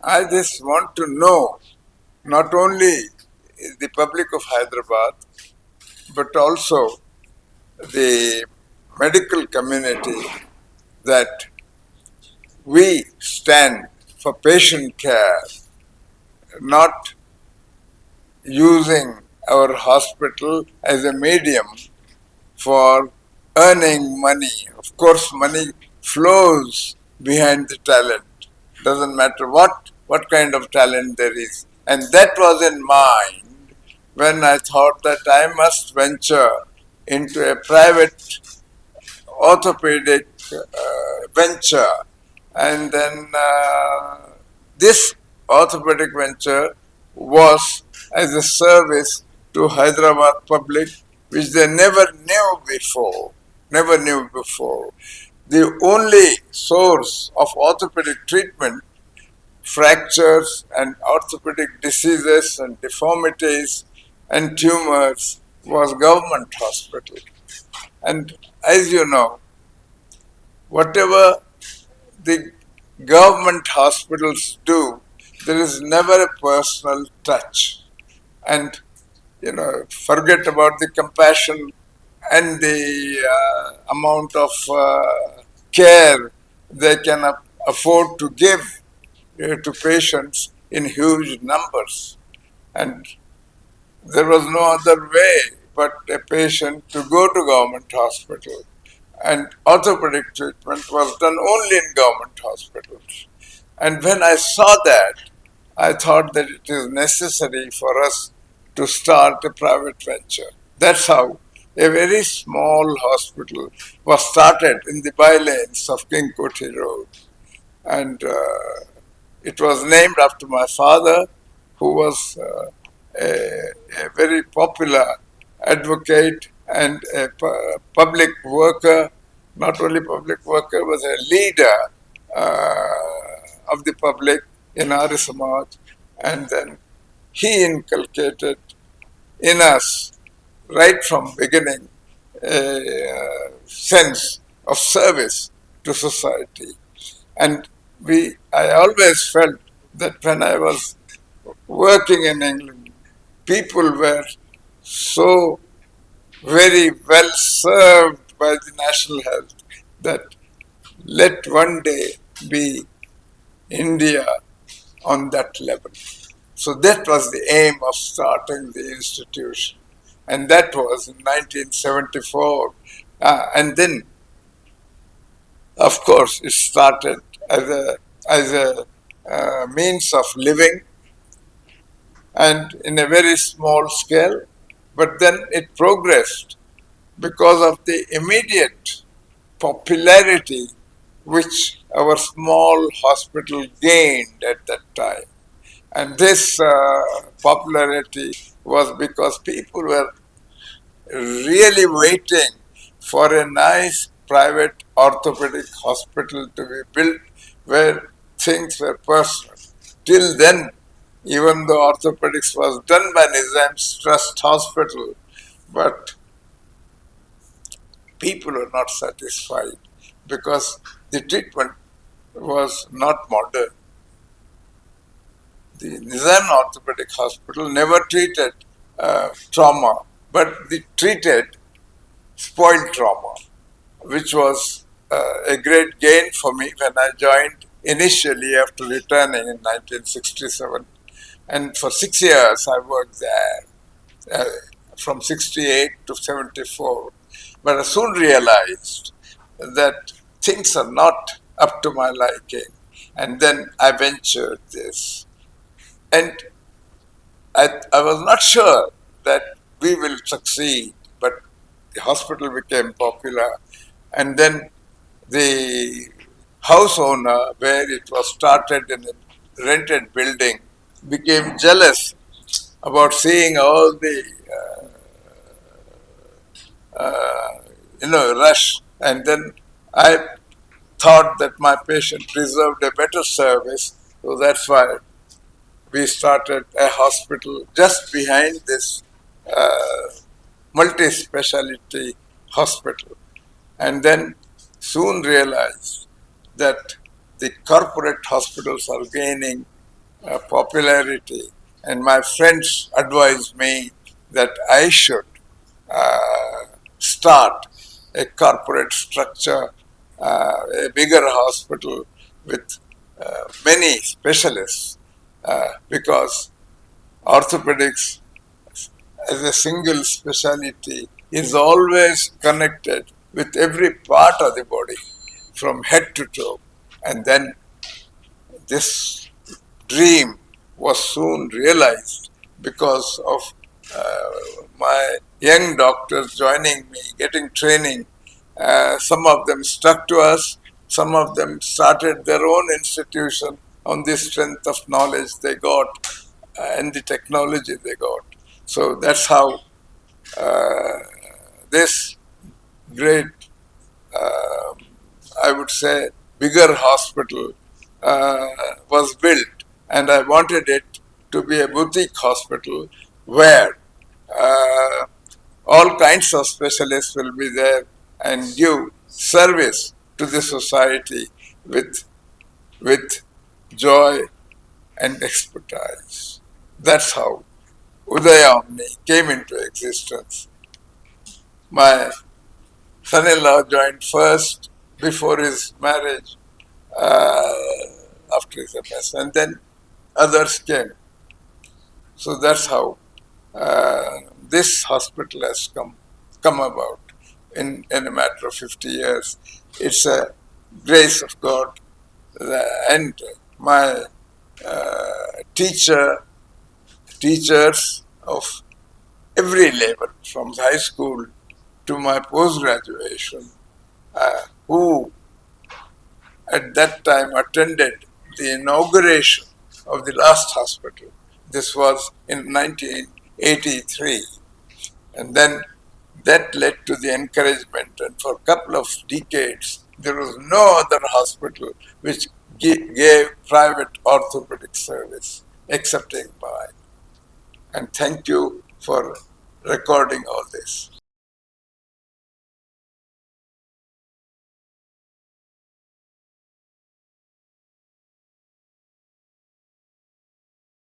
I just want to know not only the public of Hyderabad, but also the medical community that we stand for patient care, not using our hospital as a medium for earning money. Of course, money flows behind the talent. Doesn't matter what kind of talent there is. And that was in mind when I thought that I must venture into a private orthopedic venture. And then this orthopedic venture was as a service to Hyderabad public, which they never knew before. Never knew before. The only source of orthopedic treatment, fractures and orthopedic diseases and deformities and tumors, was government hospital. And as you know, whatever the government hospitals do, there is never a personal touch. And, forget about the compassion and the amount of care they can afford to give to patients in huge numbers. And there was no other way but a patient to go to government hospital, and orthopedic treatment was done only in government hospitals. And when I saw that, I thought that it is necessary for us to start a private venture. That's how a very small hospital was started in the bylanes of King Koti Road. And it was named after my father, who was a very popular advocate and a public worker, not only public worker, was a leader of the public in Arya Samaj. And then he inculcated in us, right from beginning, a sense of service to society. And I always felt that when I was working in England, people were so very well served by the national health that let one day be India on that level. So that was the aim of starting the institution. And that was in 1974. And then, of course, it started as a means of living and in a very small scale, but then it progressed because of the immediate popularity which our small hospital gained at that time. And this popularity was because people were really waiting for a nice private orthopedic hospital to be built where things were personal. Till then, even though orthopedics was done by Nizam's Trust Hospital, but people were not satisfied because the treatment was not modern. The Nizam Orthopedic Hospital never treated trauma, but they treated spoiled trauma, which was a great gain for me when I joined initially after returning in 1967. And for 6 years I worked there, from 68 to 74. But I soon realized that things are not up to my liking. And then I ventured this. And I was not sure that we will succeed, but the hospital became popular. And then the house owner, where it was started in a rented building, became jealous about seeing all the rush. And then I thought that my patient deserved a better service, so that's why we started a hospital just behind this multi-speciality hospital. And then soon realized that the corporate hospitals are gaining popularity, and my friends advised me that I should start a corporate structure, a bigger hospital with many specialists, because orthopedics as a single specialty is always connected with every part of the body from head to toe. And then this dream was soon realized because of my young doctors joining me, getting training. Some of them stuck to us, some of them started their own institution on the strength of knowledge they got and the technology they got. So that's how this great, I would say, bigger hospital was built. And I wanted it to be a boutique hospital where all kinds of specialists will be there and give service to the society with joy and expertise. That's how Udai Omni came into existence. My son-in-law joined first before his marriage, uh, after his MS, and then others came. So that's how this hospital has come about in a matter of 50 years. It's a grace of God, and my teachers of every level, from high school to my post-graduation, who at that time attended the inauguration of the last hospital. This was in 1983. And then that led to the encouragement, and for a couple of decades, there was no other hospital which gave private orthopedic service excepting mine. And thank you for recording all this.